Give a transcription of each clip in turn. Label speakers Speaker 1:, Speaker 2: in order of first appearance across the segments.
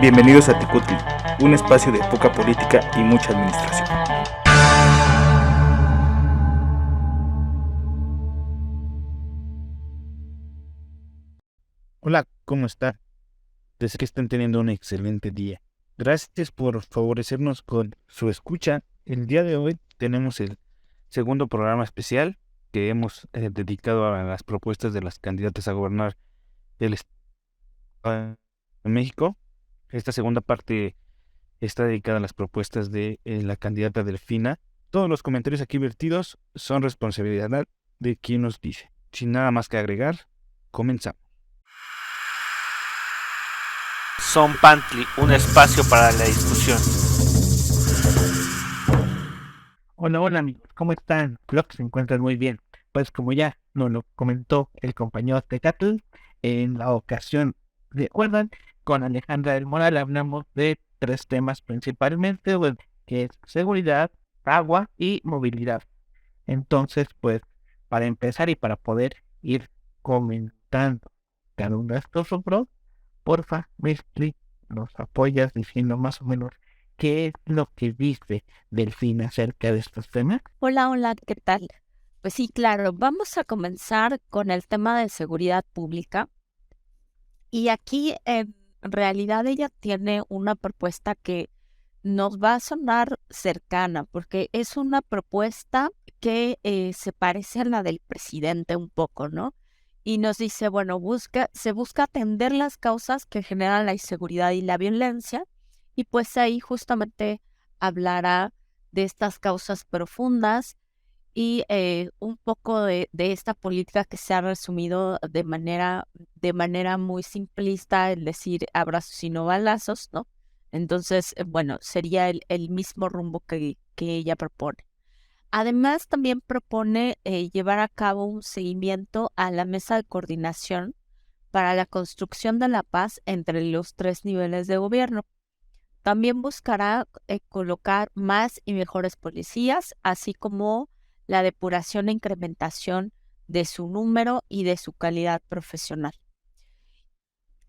Speaker 1: Bienvenidos a Tecutli, un espacio de poca política y mucha administración.
Speaker 2: Hola, ¿cómo está? Deseo que estén teniendo un excelente día. Gracias por favorecernos con su escucha. El día de hoy tenemos el segundo programa especial que hemos dedicado a las propuestas de las candidatas a gobernar el Estado de México. Esta segunda parte está dedicada a las propuestas de la candidata Delfina. Todos los comentarios aquí vertidos son responsabilidad de quien nos dice. Sin nada más que agregar, comenzamos.
Speaker 3: Son Pantli, un espacio para la discusión.
Speaker 4: Hola amigos, ¿cómo están? Espero que se encuentran muy bien. Pues como ya nos lo comentó el compañero Tecatl, en la ocasión, recuerdan, con Alejandra del Moral hablamos de tres temas principalmente, bueno, que es seguridad, agua y movilidad. Entonces, pues, para empezar y para poder ir comentando cada uno de estos rubros, porfa, Misty, nos apoyas diciendo más o menos qué es lo que dice Delfina acerca de estos temas.
Speaker 5: Hola, ¿qué tal? Pues sí, claro, vamos a comenzar con el tema de seguridad pública. Y aquí, en realidad, ella tiene una propuesta que nos va a sonar cercana, porque es una propuesta que se parece a la del presidente un poco, ¿no? Y nos dice, bueno, se busca atender las causas que generan la inseguridad y la violencia, y pues ahí justamente hablará de estas causas profundas y un poco de esta política que se ha resumido de manera muy simplista, es decir, abrazos y no balazos, ¿no? Entonces, bueno, sería el mismo rumbo que ella propone. Además, también propone llevar a cabo un seguimiento a la mesa de coordinación para la construcción de la paz entre los tres niveles de gobierno. También buscará colocar más y mejores policías, así como la depuración e incrementación de su número y de su calidad profesional.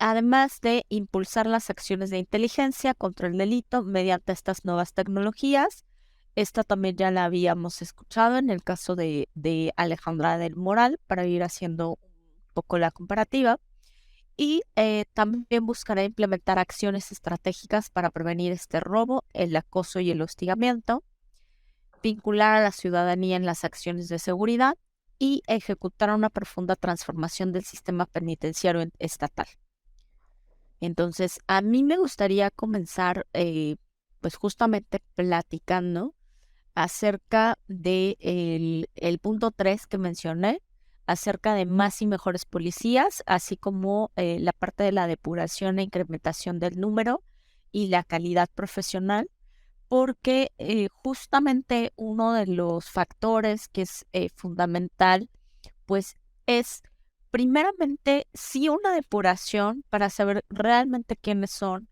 Speaker 5: Además de impulsar las acciones de inteligencia contra el delito mediante estas nuevas tecnologías. Esta también ya la habíamos escuchado en el caso de Alejandra del Moral, para ir haciendo un poco la comparativa. Y también buscará implementar acciones estratégicas para prevenir este robo, el acoso y el hostigamiento, vincular a la ciudadanía en las acciones de seguridad y ejecutar una profunda transformación del sistema penitenciario estatal. Entonces, a mí me gustaría comenzar pues justamente platicando acerca de el punto 3 que mencioné, acerca de más y mejores policías, así como la parte de la depuración e incrementación del número y la calidad profesional, porque justamente uno de los factores que es fundamental, pues es primeramente sí una depuración para saber realmente quiénes son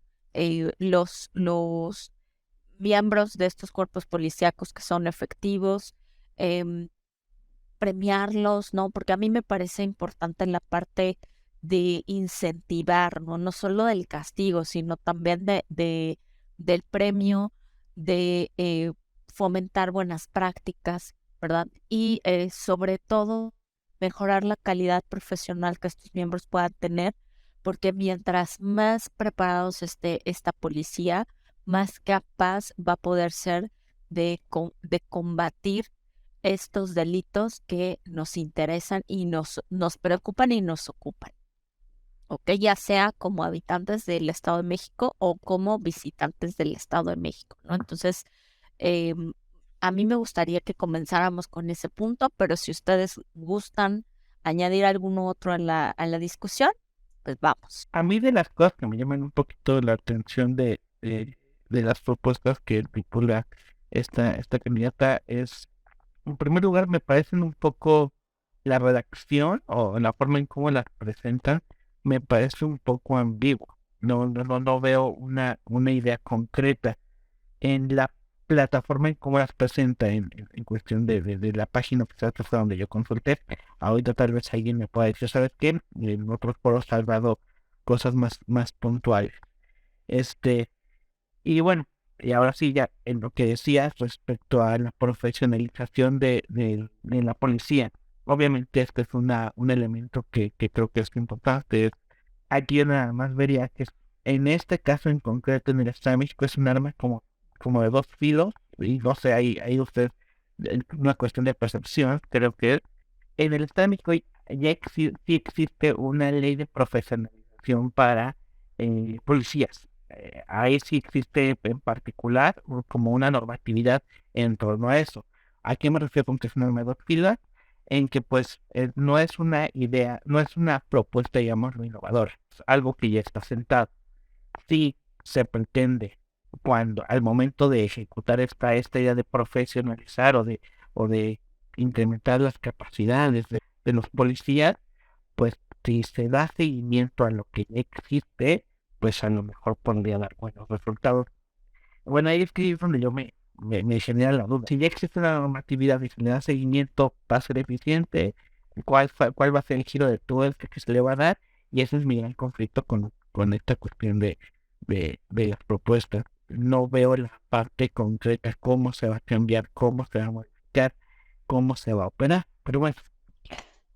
Speaker 5: los miembros de estos cuerpos policíacos que son efectivos, premiarlos, ¿no? Porque a mí me parece importante en la parte de incentivar, ¿no? No solo del castigo, sino también del premio, de fomentar buenas prácticas, ¿verdad? Y sobre todo mejorar la calidad profesional que estos miembros puedan tener, porque mientras más preparados esté esta policía, más capaz va a poder ser de combatir estos delitos que nos interesan y nos preocupan y nos ocupan, ¿ok? Ya sea como habitantes del Estado de México o como visitantes del Estado de México, ¿no? Entonces, a mí me gustaría que comenzáramos con ese punto, pero si ustedes gustan añadir alguno otro a la discusión, pues vamos.
Speaker 4: A mí de las cosas que me llaman un poquito la atención de las propuestas que articula esta candidata es, en primer lugar, me parecen un poco la redacción o la forma en cómo las presentan, me parece un poco ambigua. No veo una idea concreta en la plataforma en cómo las presenta en cuestión de la página oficial, que fue donde yo consulté. Ahorita tal vez alguien me pueda decir, ¿sabes qué? En otros foros ha dado cosas más puntuales. Y bueno, y ahora sí, ya en lo que decías respecto a la profesionalización de la policía. Obviamente este es un elemento que creo que es importante. Aquí nada más vería que en este caso en concreto en el Estado de México es un arma como de dos filos, y no sé, ahí usted, una cuestión de percepción, creo que en el Estado de México sí existe una ley de profesionalización para policías. Ahí sí existe en particular como una normatividad en torno a eso. ¿A qué me refiero con que es una norma de dos filas? En que pues no es una idea, no es una propuesta, digamos, innovadora, es algo que ya está sentado. Sí se pretende cuando al momento de ejecutar esta idea de profesionalizar o de incrementar las capacidades de los policías, pues si se da seguimiento a lo que ya existe, pues a lo mejor podría dar buenos resultados. Bueno, ahí es que es donde yo me genera la duda. Si ya existe una normatividad y se le da seguimiento, ¿va a ser eficiente? ¿Cuál va a ser el giro de tuerca que se le va a dar? Y ese es mi gran conflicto con esta cuestión de las propuestas. No veo la parte concreta, cómo se va a cambiar, cómo se va a modificar, cómo se va a operar. Pero bueno,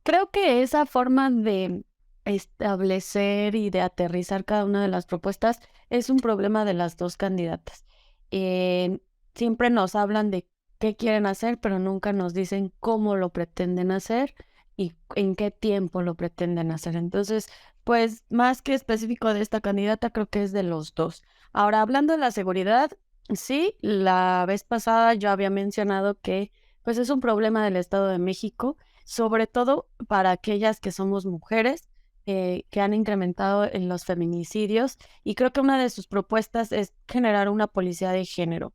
Speaker 5: Creo que esa forma de establecer y de aterrizar cada una de las propuestas es un problema de las dos candidatas. Eh, Siempre nos hablan de qué quieren hacer, pero nunca nos dicen cómo lo pretenden hacer y en qué tiempo lo pretenden hacer. Entonces, pues más que específico de esta candidata, creo que es de los dos. Ahora, hablando de la seguridad, sí, la vez pasada yo había mencionado que pues es un problema del Estado de México, sobre todo para aquellas que somos mujeres, que han incrementado en los feminicidios, y creo que una de sus propuestas es generar una policía de género,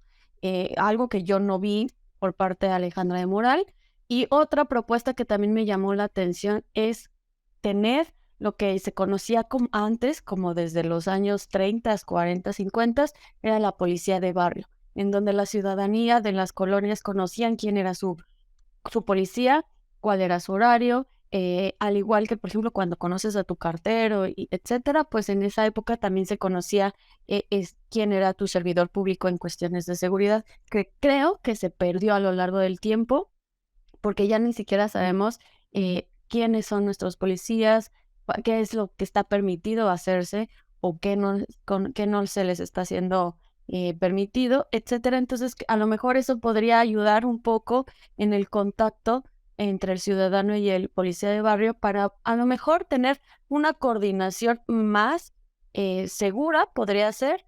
Speaker 5: algo que yo no vi por parte de Alejandra de Moral. Y otra propuesta que también me llamó la atención es tener lo que se conocía como antes, como desde los años 30, 40, 50, era la policía de barrio, en donde la ciudadanía de las colonias conocían quién era su policía, cuál era su horario, al igual que, por ejemplo, cuando conoces a tu cartero, y etcétera, pues en esa época también se conocía quién era tu servidor público en cuestiones de seguridad, que creo que se perdió a lo largo del tiempo, porque ya ni siquiera sabemos quiénes son nuestros policías, qué es lo que está permitido hacerse o qué no se les está haciendo permitido, etcétera. Entonces, a lo mejor eso podría ayudar un poco en el contacto entre el ciudadano y el policía de barrio para a lo mejor tener una coordinación más segura, podría ser.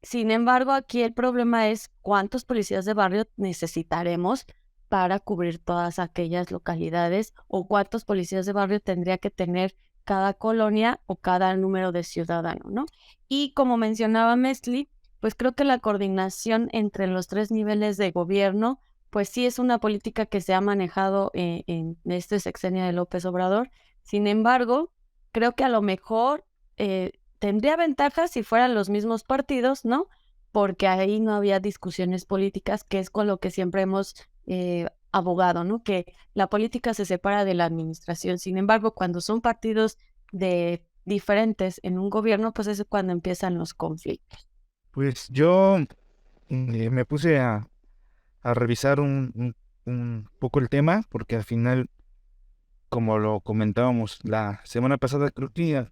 Speaker 5: Sin embargo, aquí el problema es cuántos policías de barrio necesitaremos para cubrir todas aquellas localidades, o cuántos policías de barrio tendría que tener cada colonia o cada número de ciudadano, ¿no? Y como mencionaba Mesli, pues creo que la coordinación entre los tres niveles de gobierno, pues sí es una política que se ha manejado en este sexenio de López Obrador. Sin embargo, creo que a lo mejor tendría ventajas si fueran los mismos partidos, ¿no? Porque ahí no había discusiones políticas, que es con lo que siempre hemos abogado, ¿no? Que la política se separa de la administración. Sin embargo, cuando son partidos diferentes en un gobierno, pues es cuando empiezan los conflictos.
Speaker 2: Pues yo me puse a revisar un poco el tema, porque al final, como lo comentábamos la semana pasada, creo que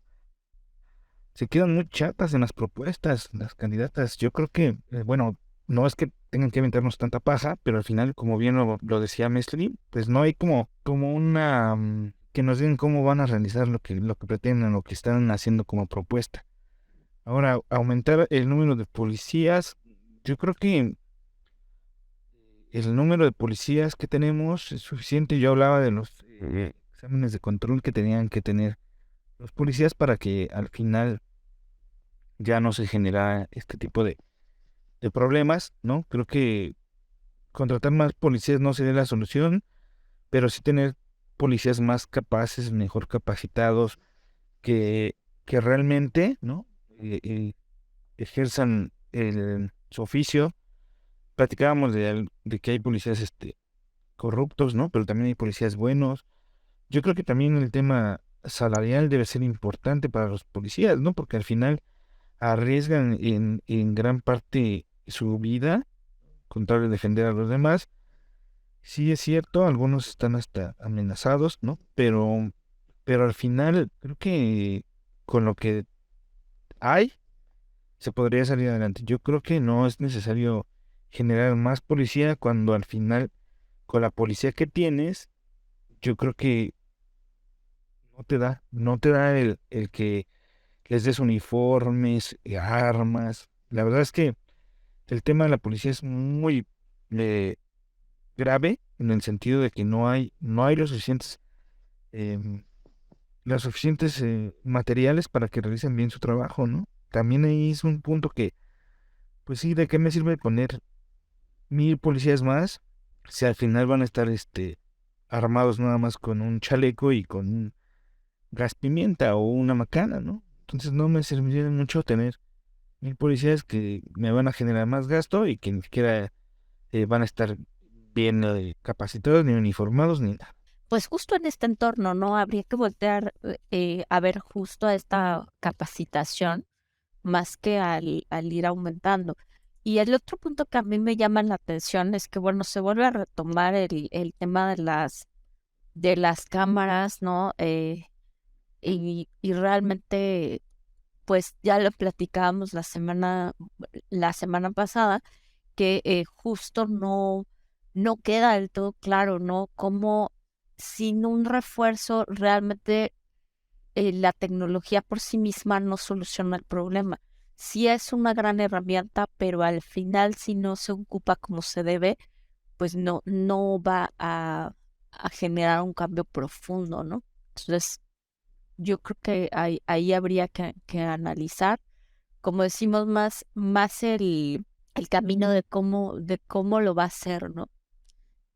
Speaker 2: se quedan muy chatas en las propuestas, las candidatas. Yo creo que, bueno, no es que tengan que aventarnos tanta paja, pero al final, como bien lo decía Mesli, pues no hay como una que nos digan cómo van a realizar lo que pretenden, lo que están haciendo como propuesta. Ahora, aumentar el número de policías, yo creo que el número de policías que tenemos es suficiente. Yo hablaba de los exámenes de control que tenían que tener los policías para que al final ya no se genera este tipo de problemas, ¿no? Creo que contratar más policías no sería la solución, pero sí tener policías más capaces, mejor capacitados, que realmente, ¿no? Ejerzan su oficio. Platicábamos de que hay policías corruptos, ¿no? Pero también hay policías buenos. Yo creo que también el tema salarial debe ser importante para los policías, ¿no? Porque al final arriesgan en gran parte su vida con tal de defender a los demás. Sí es cierto, algunos están hasta amenazados, ¿no? Pero al final creo que con lo que hay se podría salir adelante. Yo creo que no es necesario generar más policía cuando al final con la policía que tienes, yo creo que no te da el que les des uniformes, armas. La verdad es que el tema de la policía es muy eh, grave en el sentido de que no hay em, los suficientes materiales para que realicen bien su trabajo, ¿no? También ahí es un punto que, pues sí, ¿de qué me sirve poner 1,000 policías más si al final van a estar armados nada más con un chaleco y con un gas pimienta o una macana, ¿no? Entonces no me serviría mucho tener 1,000 policías que me van a generar más gasto y que ni siquiera van a estar bien capacitados, ni uniformados, ni nada.
Speaker 5: Pues justo en este entorno, ¿no? Habría que voltear a ver justo a esta capacitación más que al ir aumentando. Y el otro punto que a mí me llama la atención es que, bueno, se vuelve a retomar el tema de las cámaras, ¿no? Y realmente, pues ya lo platicábamos la semana pasada, que justo no queda del todo claro, ¿no? Cómo sin un refuerzo realmente la tecnología por sí misma no soluciona el problema. Sí es una gran herramienta, pero al final si no se ocupa como se debe, pues no va a generar un cambio profundo, ¿no? Entonces, yo creo que ahí habría que analizar, como decimos, más el camino de cómo lo va a hacer, ¿no?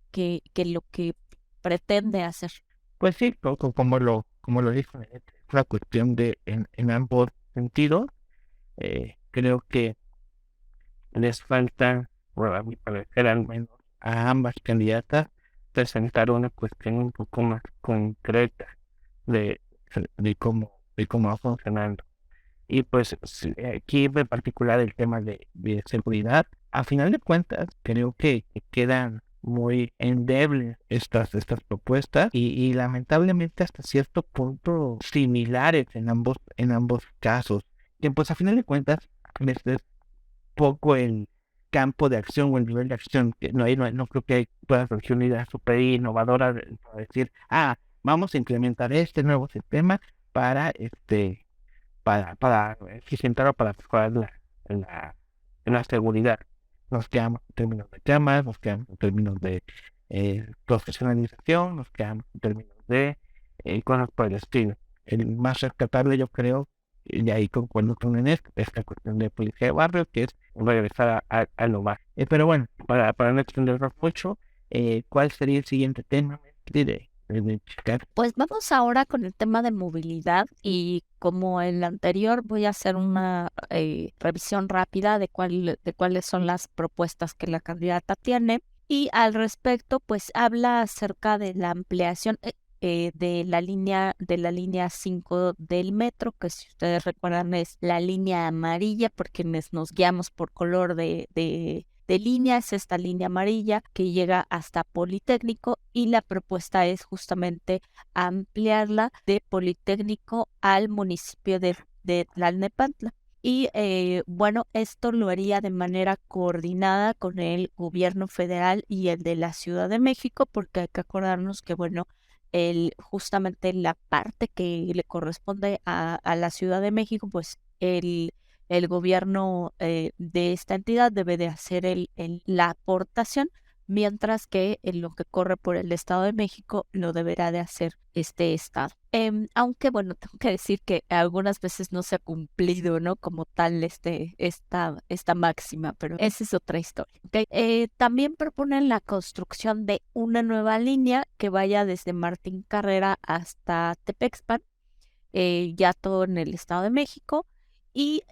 Speaker 5: Que lo que pretende hacer.
Speaker 4: Pues sí, como lo dijo, es una cuestión de en ambos sentidos. Creo que les falta, bueno, a mi parecer al menos, a ambas candidatas presentar una cuestión un poco más concreta de, de cómo va funcionando. Y pues sí, aquí en particular el tema de seguridad, a final de cuentas, creo que quedan muy endebles estas propuestas y lamentablemente hasta cierto punto similares en ambos casos. Que pues a final de cuentas es poco el campo de acción o el nivel de acción. Que no creo que pueda surgir una idea súper innovadora para decir, vamos a implementar este nuevo sistema para para eficientar o para mejorar la seguridad. Nos quedamos en términos de temas, nos quedamos en términos de profesionalización, nos quedamos en términos de cosas por el estilo. El más rescatable, yo creo, y ahí concuerdo con Inés, es la cuestión de policía de barrio, que es regresar a lo básico. Pero bueno, para no extendernos mucho, ¿cuál sería el siguiente tema de checar?
Speaker 5: Pues vamos ahora con el tema de movilidad y como el anterior voy a hacer una revisión rápida de cuáles son las propuestas que la candidata tiene y al respecto pues habla acerca de la ampliación de la línea 5 del metro, que si ustedes recuerdan es la línea amarilla porque nos guiamos por color de líneas, esta línea amarilla que llega hasta Politécnico y la propuesta es justamente ampliarla de Politécnico al municipio de Tlalnepantla. Y bueno, esto lo haría de manera coordinada con el gobierno federal y el de la Ciudad de México, porque hay que acordarnos que, bueno, justamente la parte que le corresponde a la Ciudad de México, pues el gobierno de esta entidad debe de hacer la aportación, mientras que en lo que corre por el Estado de México lo deberá de hacer este estado. Aunque bueno, tengo que decir que algunas veces no se ha cumplido, ¿no? Como tal esta máxima, pero esa es otra historia, ¿ok? También proponen la construcción de una nueva línea que vaya desde Martín Carrera hasta Tepexpan, ya todo en el Estado de México, y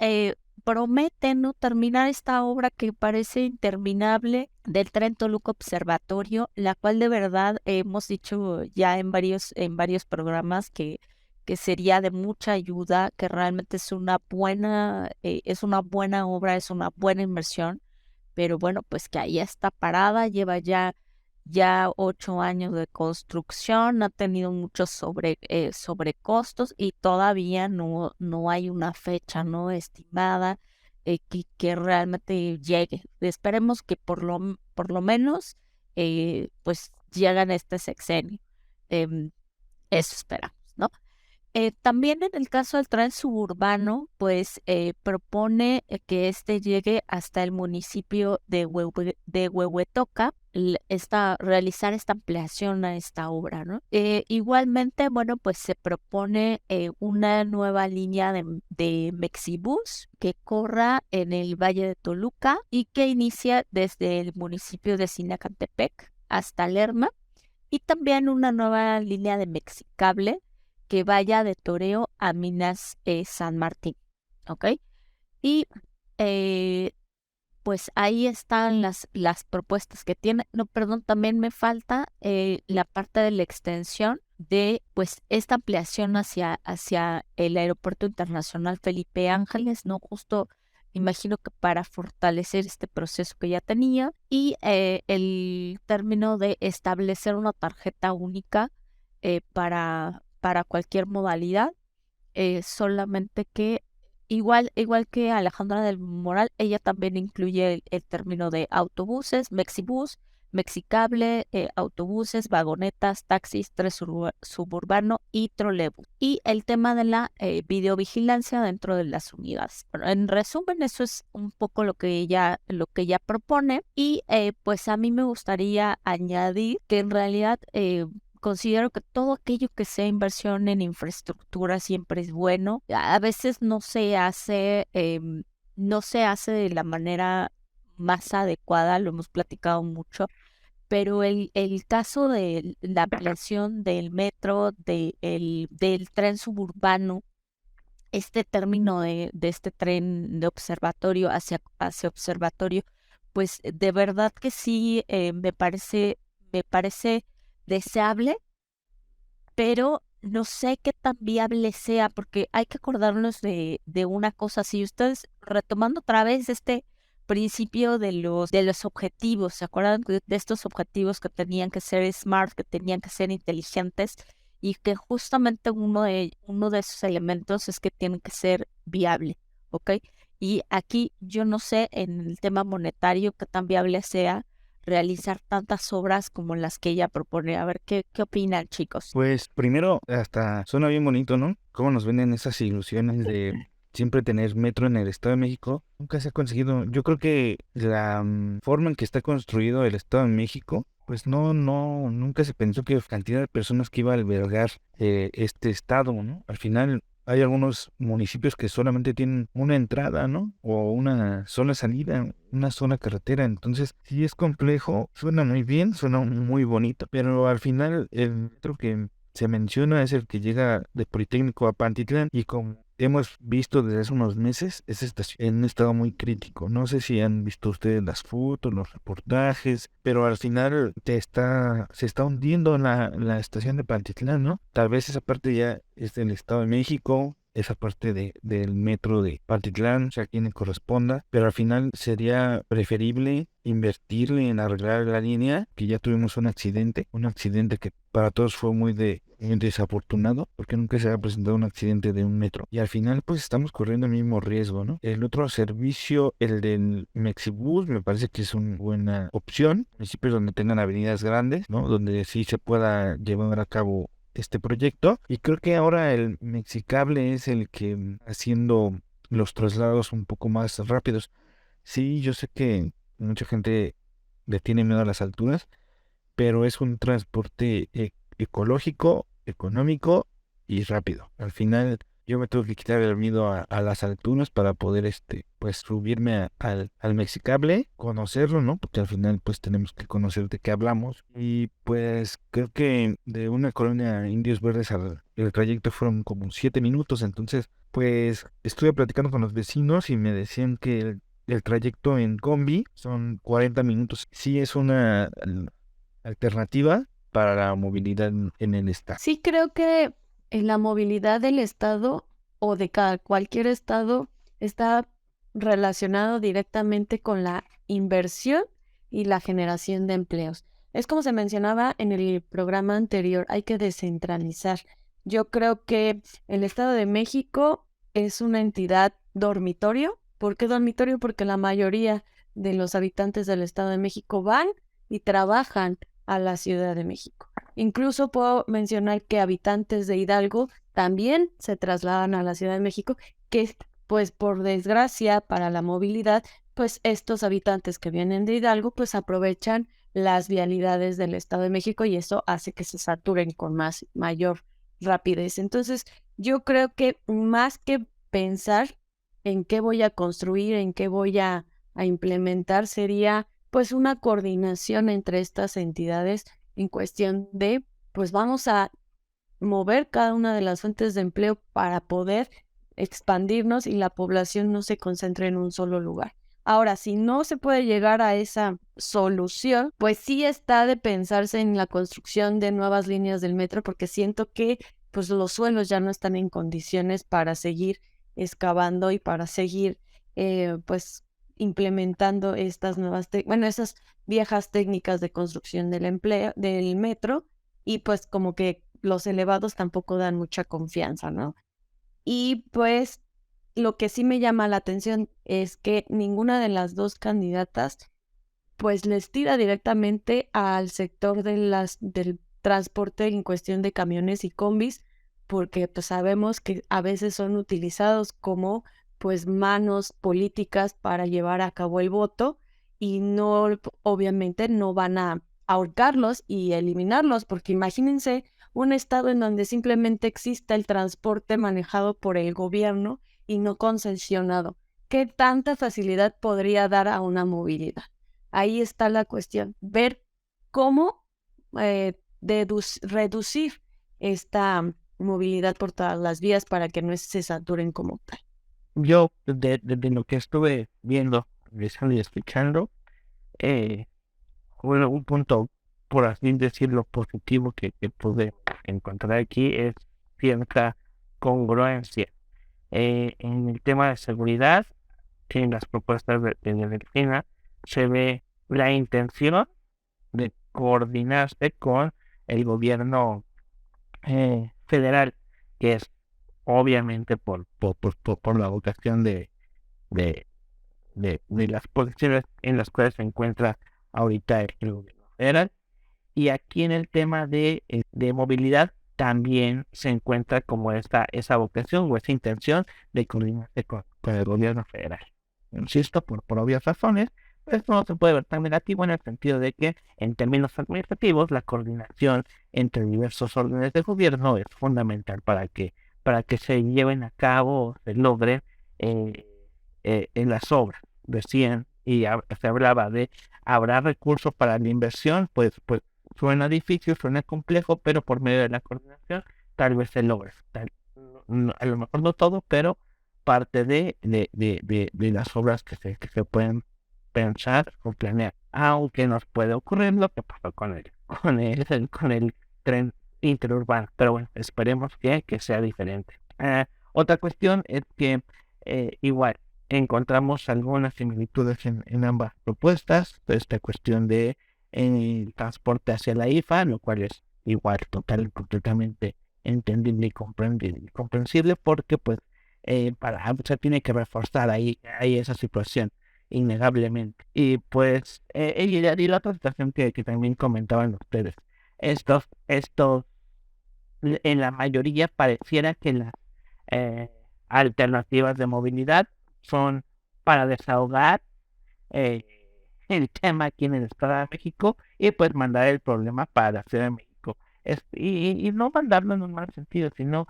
Speaker 5: prometen, ¿no?, terminar esta obra que parece interminable del Tren Toluca Observatorio, la cual de verdad hemos dicho ya en varios programas que que sería de mucha ayuda, que realmente es una buena obra, es una buena inversión, pero bueno, pues que ahí está parada, lleva ya 8 años de construcción, ha tenido muchos sobrecostos y todavía no hay una fecha no estimada que realmente llegue. Esperemos que por lo menos pues llegan este sexenio. Em, Eso esperamos, ¿no? También en el caso del tren suburbano, pues propone que este llegue hasta el municipio de Huehuetoca, realizar esta ampliación a esta obra, ¿no? Igualmente, bueno, pues se propone una nueva línea de Mexibus que corra en el Valle de Toluca y que inicia desde el municipio de Sinacantepec hasta Lerma, y también una nueva línea de Mexicable que vaya de Toreo a Minas San Martín, ¿ok? Y eh, pues ahí están las propuestas que tiene. No, perdón, también me falta la parte de la extensión de pues esta ampliación hacia el Aeropuerto Internacional Felipe Ángeles, ¿no? Justo imagino que para fortalecer este proceso que ya tenía, y el término de establecer una tarjeta única para cualquier modalidad, solamente que igual que Alejandra del Moral, ella también incluye el término de autobuses, Mexibus, Mexicable, autobuses, vagonetas, taxis, suburbano y trolebús. Y el tema de la videovigilancia dentro de las unidades. Bueno, en resumen, eso es un poco lo que ella propone. Y pues a mí me gustaría añadir que en realidad considero que todo aquello que sea inversión en infraestructura siempre es bueno. A veces no se hace de la manera más adecuada, lo hemos platicado mucho, pero el caso de la ampliación del metro, del tren suburbano, este término de este tren de observatorio hacia observatorio, pues de verdad que sí me parece deseable, pero no sé qué tan viable sea, porque hay que acordarnos de una cosa. Si ustedes, retomando otra vez este principio de los objetivos, ¿se acuerdan de estos objetivos que tenían que ser smart, que tenían que ser inteligentes, y que justamente uno de esos elementos es que tienen que ser viable, ¿ok? Y aquí yo no sé en el tema monetario qué tan viable sea realizar tantas obras como las que ella propone. A ver, ¿qué opinan, chicos?
Speaker 2: Pues primero, hasta suena bien bonito, ¿no? Cómo nos venden esas ilusiones de siempre tener metro en el Estado de México. Nunca se ha conseguido. Yo creo que la forma en que está construido el Estado de México, pues nunca se pensó que la cantidad de personas que iba a albergar este estado, ¿no? Al final hay algunos municipios que solamente tienen una entrada, ¿no? O una sola salida, una sola carretera. Entonces, sí es complejo, suena muy bien, suena muy bonito, pero al final el metro que se menciona es el que llega de Politécnico a Pantitlán, y como hemos visto desde hace unos meses, esa estación en un estado muy crítico. No sé si han visto ustedes las fotos, los reportajes, pero al final se está hundiendo la estación de Pantitlán, ¿no? Tal vez esa parte ya es del Estado de México, esa parte del metro de Pantitlán, o sea, a quien le corresponda, pero al final sería preferible invertirle en arreglar la línea, que ya tuvimos un accidente que para todos fue muy desafortunado, porque nunca se había presentado un accidente de un metro, y al final pues estamos corriendo el mismo riesgo, ¿no? El otro servicio, el del Mexibus, me parece que es una buena opción, municipios donde tengan avenidas grandes, ¿no? Donde sí se pueda llevar a cabo este proyecto, y creo que ahora el Mexicable es el que haciendo los traslados un poco más rápidos. Sí, yo sé que mucha gente le tiene miedo a las alturas, pero es un transporte ecológico, económico y rápido. Al final yo me tengo que quitar el miedo a las alturas para poder pues subirme al Mexicable, conocerlo, ¿no? Porque al final pues tenemos que conocer de qué hablamos. Y pues creo que de una colonia Indios Verdes el trayecto fueron como 7 minutos. Entonces pues estuve platicando con los vecinos y me decían que el trayecto en combi son 40 minutos. Sí es una alternativa para la movilidad en el estado.
Speaker 5: Sí, creo que en la movilidad del estado o de cualquier estado está relacionado directamente con la inversión y la generación de empleos. Es como se mencionaba en el programa anterior, hay que descentralizar. Yo creo que el Estado de México es una entidad dormitorio. ¿Por qué dormitorio? Porque la mayoría de los habitantes del Estado de México van y trabajan a la Ciudad de México. Incluso puedo mencionar que habitantes de Hidalgo también se trasladan a la Ciudad de México, que pues por desgracia para la movilidad, pues estos habitantes que vienen de Hidalgo pues aprovechan las vialidades del Estado de México y eso hace que se saturen con mayor rapidez. Entonces, yo creo que más que pensar en qué voy a construir, en qué voy a implementar, sería pues una coordinación entre estas entidades en cuestión de, pues vamos a mover cada una de las fuentes de empleo para poder expandirnos y la población no se concentre en un solo lugar. Ahora, si no se puede llegar a esa solución, pues sí está de pensarse en la construcción de nuevas líneas del metro, porque siento que pues los suelos ya no están en condiciones para seguir excavando y para seguir pues implementando estas esas viejas técnicas de construcción del metro, y pues como que los elevados tampoco dan mucha confianza, ¿no? Y pues lo que sí me llama la atención es que ninguna de las dos candidatas pues les tira directamente al sector del transporte en cuestión de camiones y combis, porque pues sabemos que a veces son utilizados como pues manos políticas para llevar a cabo el voto y no, obviamente no van a ahorcarlos y eliminarlos, porque imagínense un estado en donde simplemente exista el transporte manejado por el gobierno y no concesionado. ¿Qué tanta facilidad podría dar a una movilidad? Ahí está la cuestión, ver cómo reducir esta movilidad por todas las vías para que no se saturen como tal.
Speaker 4: Yo, de lo que estuve viendo, revisando y escuchando, bueno, un punto, por así decirlo, positivo que pude encontrar aquí es cierta congruencia. En el tema de seguridad, en las propuestas de Delfina, se ve la intención de coordinarse con el gobierno federal, que es obviamente por la vocación de las posiciones en las cuales se encuentra ahorita el gobierno federal. Y aquí en el tema de movilidad también se encuentra como esa vocación o esa intención de coordinarse con el gobierno federal. Insisto, por obvias razones, pero esto no se puede ver tan negativo en el sentido de que en términos administrativos la coordinación entre diversos órdenes de gobierno es fundamental para que se lleven a cabo o se logren en las obras. Decían, y se hablaba de, habrá recursos para la inversión, pues suena difícil, suena complejo, pero por medio de la coordinación tal vez se logre. A lo mejor no todo, pero parte de las obras que se pueden pensar o planear. Aunque nos puede ocurrir lo que pasó con el tren interurbano. Pero bueno, esperemos que sea diferente. Otra cuestión es que igual encontramos algunas similitudes en ambas propuestas. Esta cuestión de el transporte hacia la IFA, lo cual es igual completamente entendible y comprensible, porque pues se tiene que reforzar ahí esa situación innegablemente. Y pues y la otra situación que también comentaban ustedes, estos en la mayoría pareciera que las alternativas de movilidad son para desahogar el tema aquí en el Estado de México y pues mandar el problema para la Ciudad de México. Y no mandarlo en un mal sentido, sino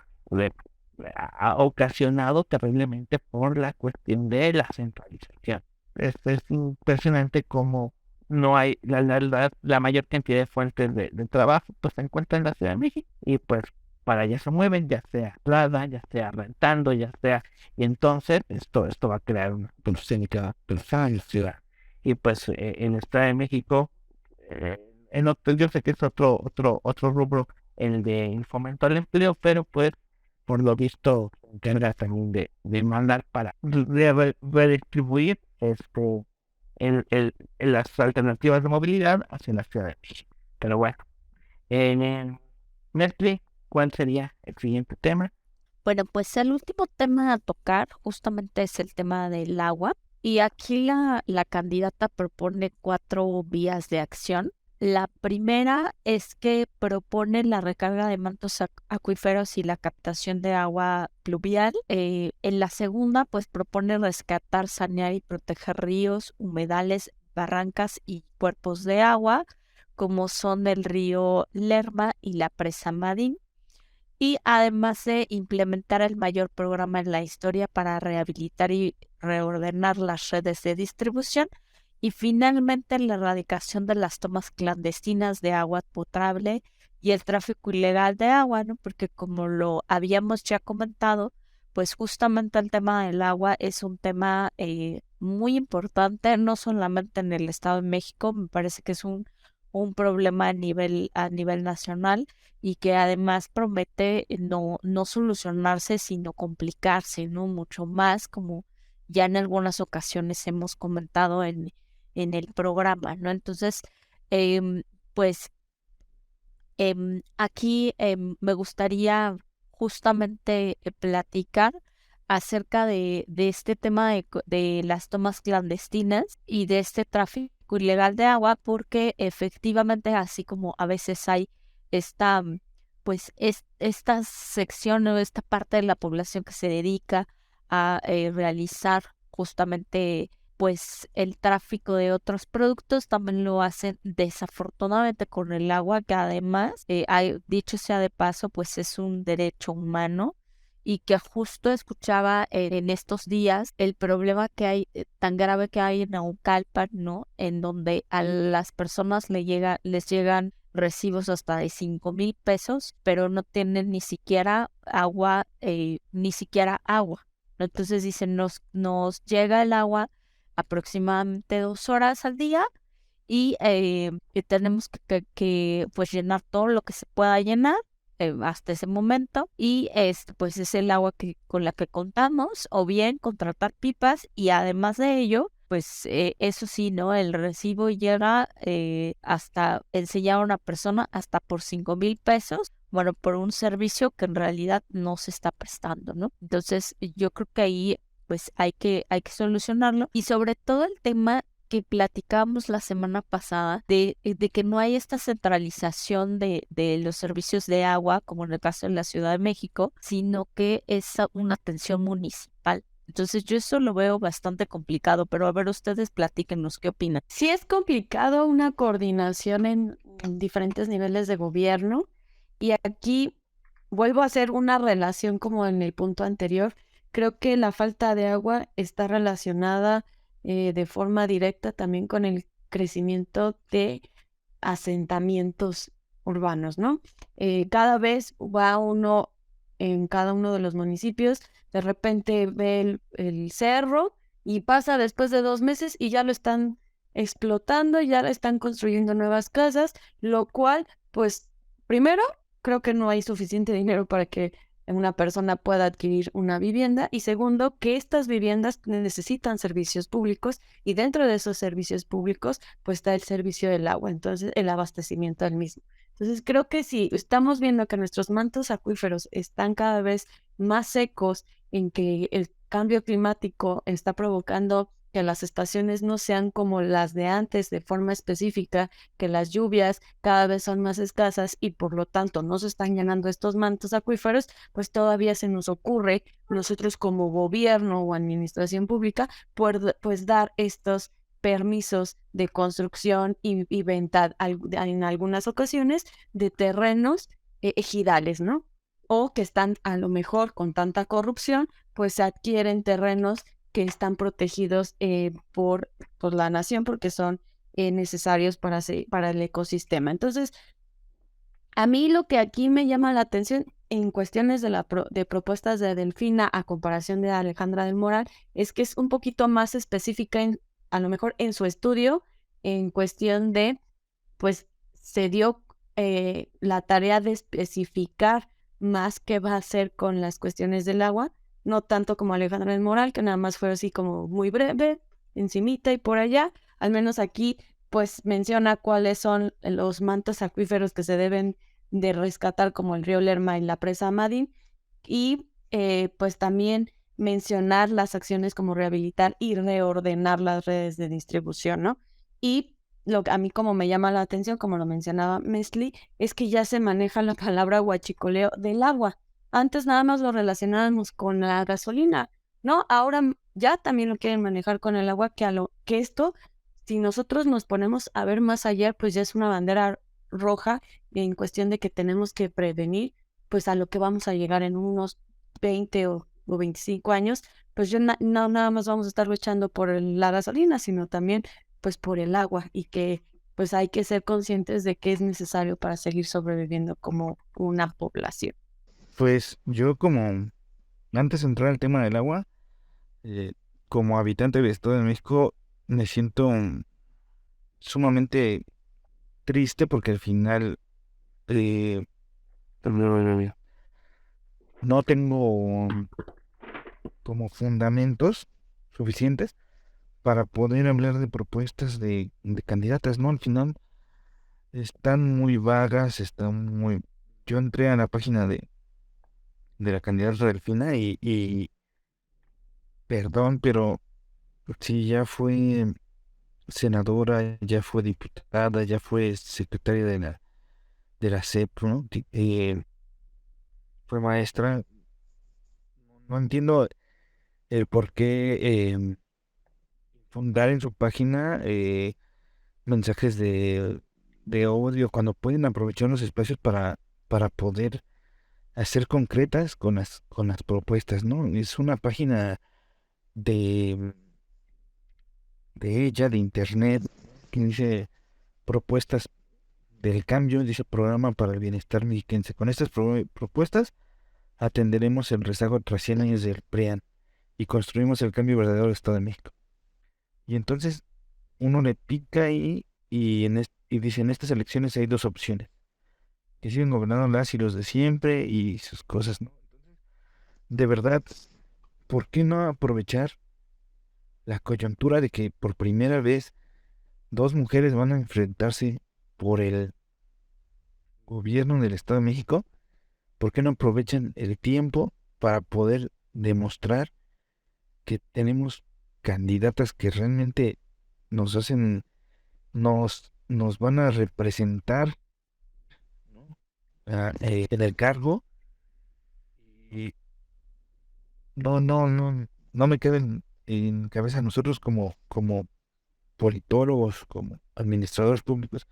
Speaker 4: ocasionado terriblemente por la cuestión de la centralización. Es impresionante cómo no hay la mayor cantidad de fuentes de trabajo pues se encuentra en la Ciudad de México y pues para allá se mueven, ya sea plada, ya sea rentando, ya sea, y entonces esto va a crear una polución en la ciudad. Y pues en el Estado de México, yo sé que es otro rubro el de fomento al empleo, pero pues por lo visto se encarga también de mandar para redistribuir las alternativas de movilidad hacia la Ciudad de México. Pero bueno, Netflix, ¿cuál sería el siguiente tema?
Speaker 5: Bueno, pues el último tema a tocar justamente es el tema del agua. Y aquí la candidata propone 4 vías de acción. La primera es que propone la recarga de mantos acuíferos y la captación de agua pluvial. En la segunda, pues propone rescatar, sanear y proteger ríos, humedales, barrancas y cuerpos de agua, como son el río Lerma y la presa Madín. Y además de implementar el mayor programa en la historia para rehabilitar y reordenar las redes de distribución. Y finalmente la erradicación de las tomas clandestinas de agua potable y el tráfico ilegal de agua, ¿no? Porque como lo habíamos ya comentado, pues justamente el tema del agua es un tema muy importante, no solamente en el Estado de México, me parece que es un problema a nivel nacional y que además promete no solucionarse, sino complicarse, ¿no? Mucho más, como ya en algunas ocasiones hemos comentado en el programa, ¿no? Entonces, em, pues aquí me gustaría justamente platicar acerca de este tema de las tomas clandestinas y de este tráfico ilegal de agua, porque efectivamente, así como a veces hay esta, pues esta sección o esta parte de la población que se dedica a realizar justamente pues el tráfico de otros productos, también lo hacen desafortunadamente con el agua, que además, dicho sea de paso, pues es un derecho humano. Y que justo escuchaba en estos días el problema que hay, tan grave que hay en Naucalpan, ¿no? En donde a las personas les llegan recibos hasta de 5,000 pesos, pero no tienen ni siquiera agua, ¿no? Entonces dicen, nos llega el agua aproximadamente 2 horas al día y que tenemos que pues llenar todo lo que se pueda llenar hasta ese momento, y pues es el agua con la que contamos, o bien contratar pipas. Y además de ello, pues eso sí, ¿no? El recibo llega hasta enseñar a una persona hasta por 5,000 pesos, bueno, por un servicio que en realidad no se está prestando, ¿no? Entonces yo creo que ahí pues hay que solucionarlo, y sobre todo el tema que platicábamos la semana pasada de que no hay esta centralización de los servicios de agua, como en el caso de la Ciudad de México, sino que es una atención municipal. Entonces yo eso lo veo bastante complicado, pero a ver, ustedes platíquenos, ¿qué opinan?
Speaker 6: Sí es complicado una coordinación en diferentes niveles de gobierno, y aquí vuelvo a hacer una relación como en el punto anterior. Creo que la falta de agua está relacionada de forma directa también con el crecimiento de asentamientos urbanos, ¿no? Cada vez va uno en cada uno de los municipios, de repente ve el cerro y pasa después de 2 meses y ya lo están explotando, ya le están construyendo nuevas casas, lo cual, pues, primero, creo que no hay suficiente dinero para que una persona pueda adquirir una vivienda, y segundo, que estas viviendas necesitan servicios públicos, y dentro de esos servicios públicos pues está el servicio del agua, entonces el abastecimiento del mismo. Entonces creo que si estamos viendo que nuestros mantos acuíferos están cada vez más secos, en que el cambio climático está provocando que las estaciones no sean como las de antes de forma específica, que las lluvias cada vez son más escasas y por lo tanto no se están llenando estos mantos acuíferos, pues todavía se nos ocurre nosotros como gobierno o administración pública pues dar estos permisos de construcción y venta en algunas ocasiones de terrenos ejidales, ¿no? O que están a lo mejor con tanta corrupción, pues se adquieren terrenos que están protegidos por la nación porque son necesarios para el ecosistema. Entonces, a mí lo que aquí me llama la atención en cuestiones de propuestas de Delfina a comparación de Alejandra del Moral es que es un poquito más específica a lo mejor en su estudio, en cuestión de, pues se dio la tarea de especificar más qué va a hacer con las cuestiones del agua, no tanto como Alejandra del Moral, que nada más fue así como muy breve, encimita y por allá. Al menos aquí pues menciona cuáles son los mantos acuíferos que se deben de rescatar, como el río Lerma y la presa Amadín, y pues también mencionar las acciones como rehabilitar y reordenar las redes de distribución, ¿no? Y lo que a mí como me llama la atención, como lo mencionaba Mesli, es que ya se maneja la palabra huachicoleo del agua. Antes nada más lo relacionábamos con la gasolina, ¿no? Ahora ya también lo quieren manejar con el agua, que esto, si nosotros nos ponemos a ver más allá, pues ya es una bandera roja en cuestión de que tenemos que prevenir, pues a lo que vamos a llegar en unos 20 o 25 años, pues yo no nada más vamos a estar luchando por la gasolina, sino también pues por el agua, y que pues hay que ser conscientes de que es necesario para seguir sobreviviendo como una población.
Speaker 2: Pues yo como, antes de entrar al tema del agua, como habitante del Estado de México, me siento sumamente triste porque al final eh, no tengo como fundamentos suficientes para poder hablar de propuestas de candidatas, ¿no? Al final están muy vagas, están muy... Yo entré a la página de la candidata Delfina y perdón, pero si ya fue senadora, ya fue diputada, ya fue secretaria de la SEP, ¿no? Fue maestra. No entiendo el por qué fundar en su página mensajes de odio cuando pueden aprovechar los espacios para poder hacer concretas con las propuestas, ¿no? Es una página de, de ella, de internet, que dice propuestas del cambio, dice programa para el bienestar mexiquense. Con estas propuestas atenderemos el rezago tras 100 años del PRIAN y construimos el cambio verdadero del Estado de México. Y entonces uno le pica ahí y dice, en estas elecciones hay dos opciones, que siguen gobernando las y los de siempre y sus cosas, ¿no? De verdad, ¿por qué no aprovechar la coyuntura de que por primera vez dos mujeres van a enfrentarse por el gobierno del Estado de México? ¿Por qué no aprovechan el tiempo para poder demostrar que tenemos candidatas que realmente nos hacen, nos van a representar, ¿no? En el cargo? Y no me queda en cabeza nosotros como politólogos, como administradores públicos,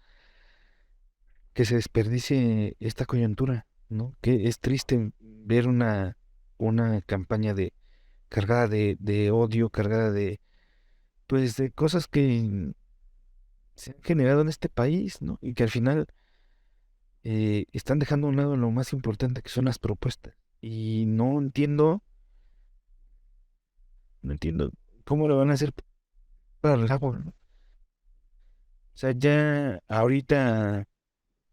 Speaker 2: que se desperdicie esta coyuntura, ¿no? Que es triste ver una campaña cargada de odio, cargada pues, de cosas que se han generado en este país, ¿no? Y que al final están dejando a un lado lo más importante, que son las propuestas. Y no entiendo cómo lo van a hacer para el agua, ¿no? O sea, ya ahorita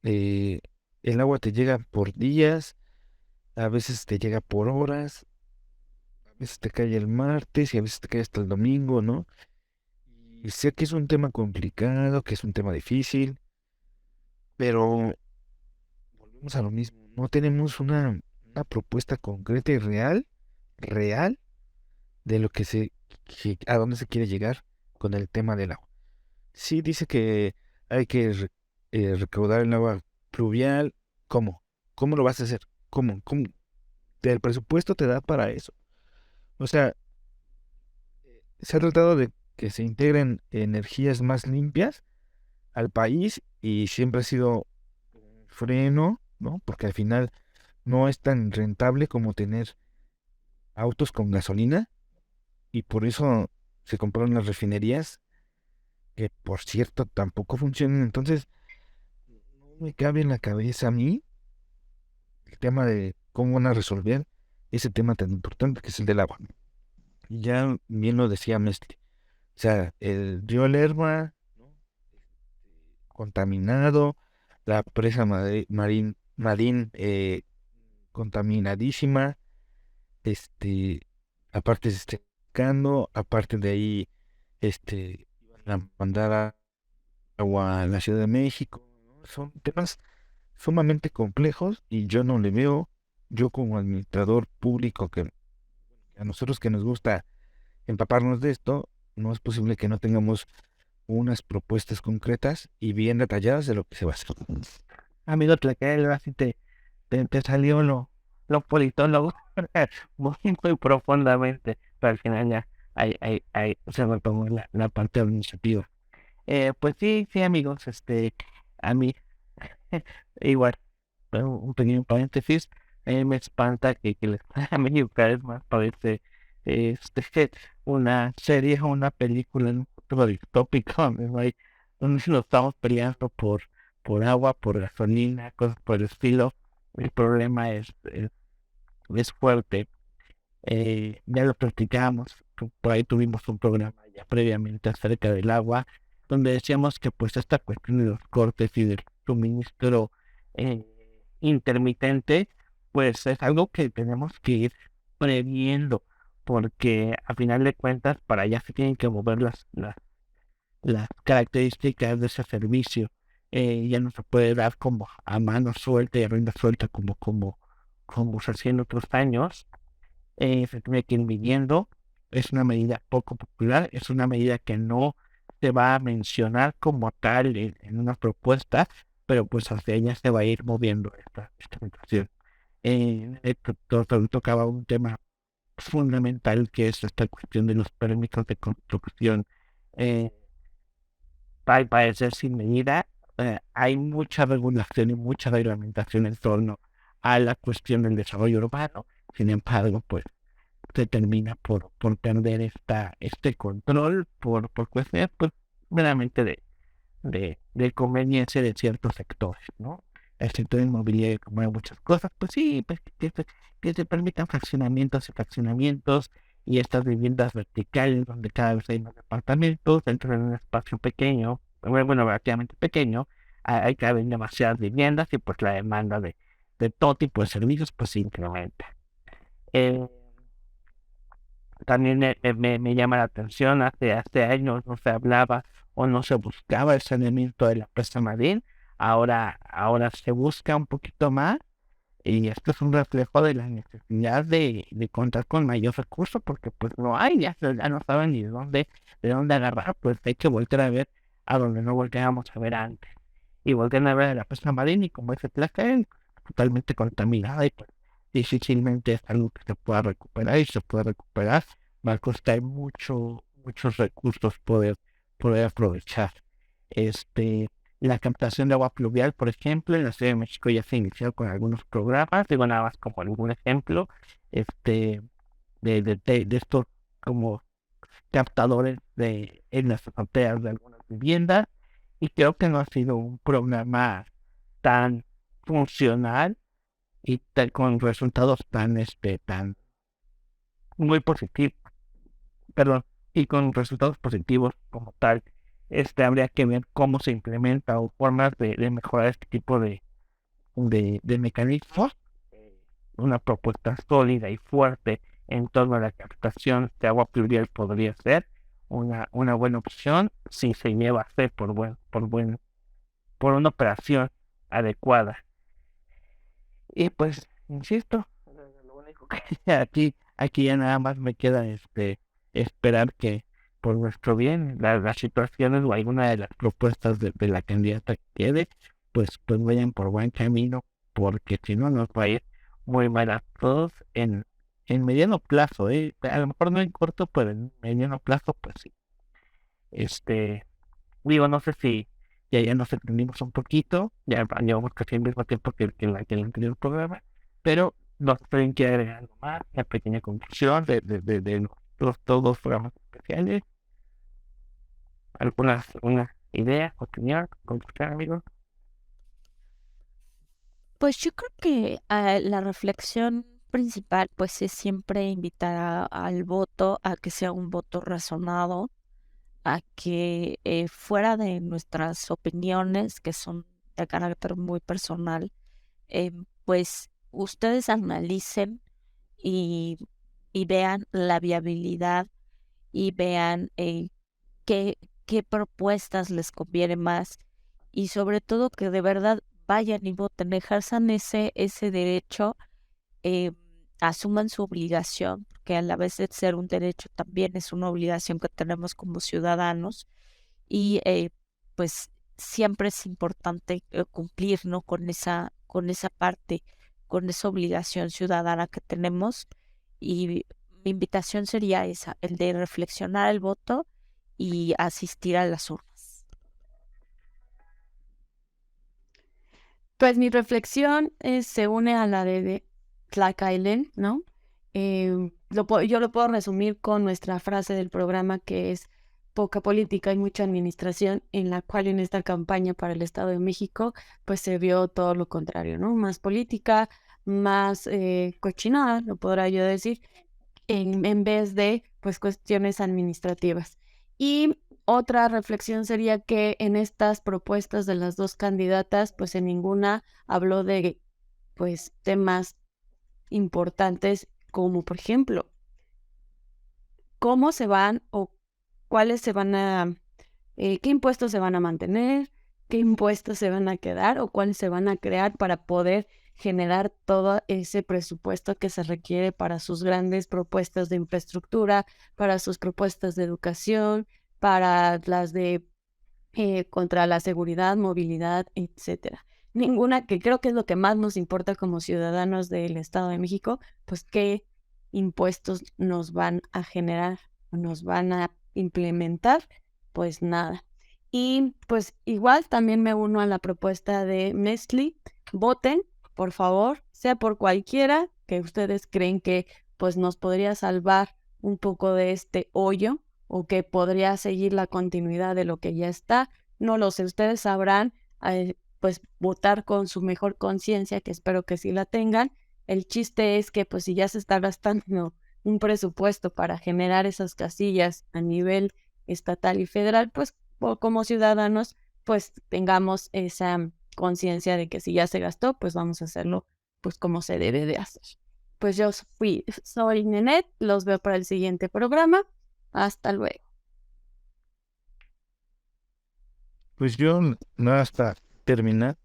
Speaker 2: eh, el agua te llega por días, a veces te llega por horas, a veces te cae el martes y a veces te cae hasta el domingo, ¿no? Y sé que es un tema complicado, que es un tema difícil, pero volvemos a lo mismo. No tenemos una propuesta concreta y real, de lo a dónde se quiere llegar con el tema del agua. Sí dice que hay que recaudar el agua pluvial. ¿Cómo? ¿Cómo lo vas a hacer? ¿Cómo? El presupuesto te da para eso. O sea, se ha tratado de que se integren energías más limpias al país y siempre ha sido un freno, ¿no? Porque al final no es tan rentable como tener autos con gasolina y por eso se compraron las refinerías, que por cierto tampoco funcionan. Entonces, no me cabe en la cabeza a mí el tema de cómo van a resolver ese tema tan importante que es el del agua. Y ya bien lo decía Mestre. O sea, el río Lerma, ¿no? Contaminado, la presa Marín contaminadísima, este, aparte se está secando, aparte de ahí, iban a mandar agua a la Ciudad de México, ¿no? Son temas sumamente complejos y yo no le veo, yo como administrador público, que a nosotros que nos gusta empaparnos de esto, no es posible que no tengamos unas propuestas concretas y bien detalladas de lo que se va a hacer.
Speaker 4: Amigo Tlaquel, ahora sí te salió lo politólogo muy profundamente, pero al final ya se retomó la parte administrativa. Pues sí, amigos, a mí, igual, un pequeño paréntesis, me espanta que la escuela México cada vez más parece una serie o una película en un futuro distópico donde nos estamos peleando por agua, por gasolina, cosas por el estilo. El problema es fuerte. Ya lo platicamos, por ahí tuvimos un programa ya previamente acerca del agua, donde decíamos que pues esta cuestión de los cortes y del suministro eh, intermitente, pues es algo que tenemos que ir previendo, porque a final de cuentas para allá se tienen que mover las características de ese servicio. Ya no se puede dar como a mano suelta y a rienda suelta como se hacía en otros años. Se tiene que ir midiendo. Es una medida poco popular, es una medida que no se va a mencionar como tal en una propuesta, pero pues hacia ella se va a ir moviendo esta situación. Tocaba un tema fundamental que es esta cuestión de los permisos de construcción. Al parecer sin medida, hay mucha regulación y mucha reglamentación en torno a la cuestión del desarrollo urbano. Sin embargo, pues se termina por perder este control por cuestiones pues meramente de conveniencia de ciertos sectores, ¿no? El sector inmobiliario, como hay muchas cosas, pues sí, pues que se permitan fraccionamientos y fraccionamientos y estas viviendas verticales donde cada vez hay más departamentos dentro de un espacio pequeño, bueno, relativamente pequeño, hay cada vez demasiadas viviendas y pues la demanda de todo tipo de servicios pues se incrementa. También me llama la atención, hace años no se hablaba o no se buscaba el saneamiento de la presa Marín, ahora se busca un poquito más y esto es un reflejo de la necesidad de contar con mayor recursos porque pues no hay, ya no saben ni de dónde agarrar, pues hay que volver a ver a donde no volteábamos a ver antes. Y voltean a ver a la presa Marín y como dice Tlaxcala, totalmente contaminada y pues difícilmente es algo que se pueda recuperar y se puede recuperar, va a costar muchos recursos poder aprovechar. La captación de agua pluvial, por ejemplo, en la Ciudad de México ya se inició con algunos programas, digo nada más como algún ejemplo, de estos como captadores en las azoteas de algunas viviendas, y creo que no ha sido un programa tan funcional y con resultados tan muy positivos, perdón, y con resultados positivos como tal. Habría que ver cómo se implementa o formas de mejorar este tipo de mecanismos. Una propuesta sólida y fuerte en torno a la captación de agua pluvial podría ser una buena opción si se lleva a hacer por una operación adecuada. Y pues, insisto, lo único que aquí ya nada más me queda esperar que por nuestro bien las situaciones o alguna de las propuestas de la candidata que quede, pues vayan por buen camino, porque si no nos va a ir muy mal a todos en mediano plazo, a lo mejor no en corto, pero en mediano plazo, pues sí. Digo, no sé si ya nos entendimos un poquito, ya llevamos casi el mismo tiempo que el anterior programa, pero no sé si alguien quiere agregar algo más, una pequeña conclusión de los todos programas especiales. ¿Alguna idea, opinión, conclusión, amigos?
Speaker 5: Pues yo creo que la reflexión principal pues es siempre invitar al voto a que sea un voto razonado, a que fuera de nuestras opiniones que son de carácter muy personal, pues ustedes analicen y, y vean la viabilidad y vean qué propuestas les conviene más y sobre todo que de verdad vayan y voten, ejerzan ese derecho, eh, asuman su obligación, que a la vez de ser un derecho también es una obligación que tenemos como ciudadanos y pues siempre es importante cumplir, ¿no? con esa parte, con esa obligación ciudadana que tenemos y mi invitación sería esa, el de reflexionar el voto y asistir a las urnas.
Speaker 6: Pues mi reflexión se une a la de Tlacailén, ¿no? Yo lo puedo resumir con nuestra frase del programa que es poca política y mucha administración, en la cual en esta campaña para el Estado de México pues se vio todo lo contrario, ¿no? Más política, más cochinada, lo podrá yo decir, en vez de pues cuestiones administrativas. Y otra reflexión sería que en estas propuestas de las dos candidatas, pues en ninguna habló de pues temas importantes como por ejemplo cómo se van o cuáles se van a, qué impuestos se van a mantener, qué impuestos se van a quedar o cuáles se van a crear para poder generar todo ese presupuesto que se requiere para sus grandes propuestas de infraestructura, para sus propuestas de educación, para las de contra la seguridad, movilidad, etcétera. Ninguna, que creo que es lo que más nos importa como ciudadanos del Estado de México, pues qué impuestos nos van a generar, nos van a implementar, pues nada. Y pues igual también me uno a la propuesta de Mesli, voten, por favor, sea por cualquiera que ustedes creen que pues nos podría salvar un poco de este hoyo o que podría seguir la continuidad de lo que ya está. No lo sé, ustedes sabrán, pues votar con su mejor conciencia, que espero que sí la tengan. El chiste es que pues si ya se está gastando un presupuesto para generar esas casillas a nivel estatal y federal, pues como ciudadanos pues tengamos esa conciencia de que si ya se gastó, pues vamos a hacerlo pues como se debe de hacer. Pues yo soy Nenet, los veo para el siguiente programa. Hasta luego.
Speaker 2: Pues yo, nada, hasta terminar,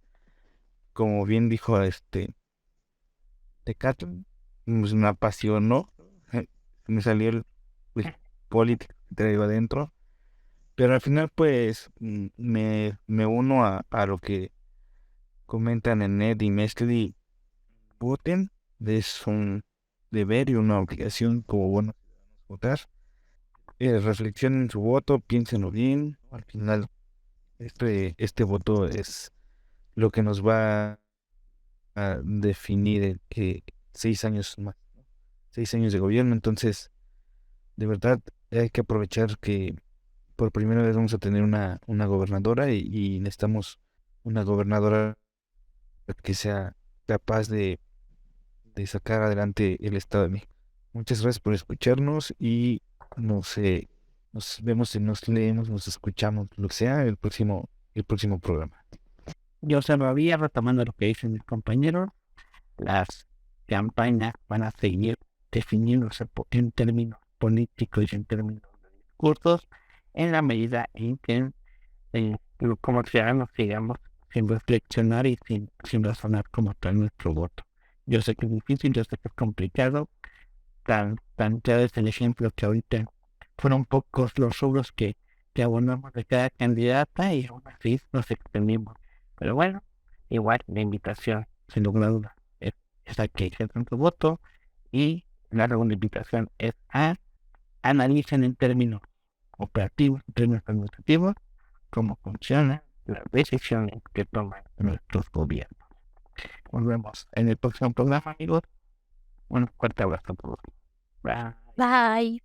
Speaker 2: como bien dijo Tecato, pues me apasionó, me salió el político que traigo adentro, pero al final pues me uno a lo que comentan en Ned y Mescli. Voten, es un deber y una obligación como buenos ciudadanos votar. Reflexionen su voto, piénsenlo bien. Al final, este voto es lo que nos va a definir que 6 años más, ¿no? 6 años de gobierno. Entonces, de verdad, hay que aprovechar que por primera vez vamos a tener una gobernadora y necesitamos una gobernadora que sea capaz de sacar adelante el Estado de México. Muchas gracias por escucharnos y nos vemos, nos leemos, nos escuchamos, lo que sea, el próximo programa.
Speaker 4: Yo cerraría retomando lo que dicen mis compañeros. Las campañas van a seguir definiéndose en términos políticos y en términos de discursos en la medida en que como ciudadanos sigamos sin reflexionar y sin razonar como tal nuestro voto. Yo sé que es difícil, yo sé que es complicado. Planteado es el ejemplo que ahorita fueron pocos los rubros que abonamos de cada candidata y aún así nos extendimos. Pero bueno, igual la invitación, sin lugar a dudas, es a que ejerzan su voto y la segunda invitación es a analicen en términos operativos, en términos administrativos, cómo funcionan las decisiones que toman nuestros gobiernos. Nos vemos en el próximo programa, amigos. Un fuerte abrazo a todos. Bye.
Speaker 5: Bye.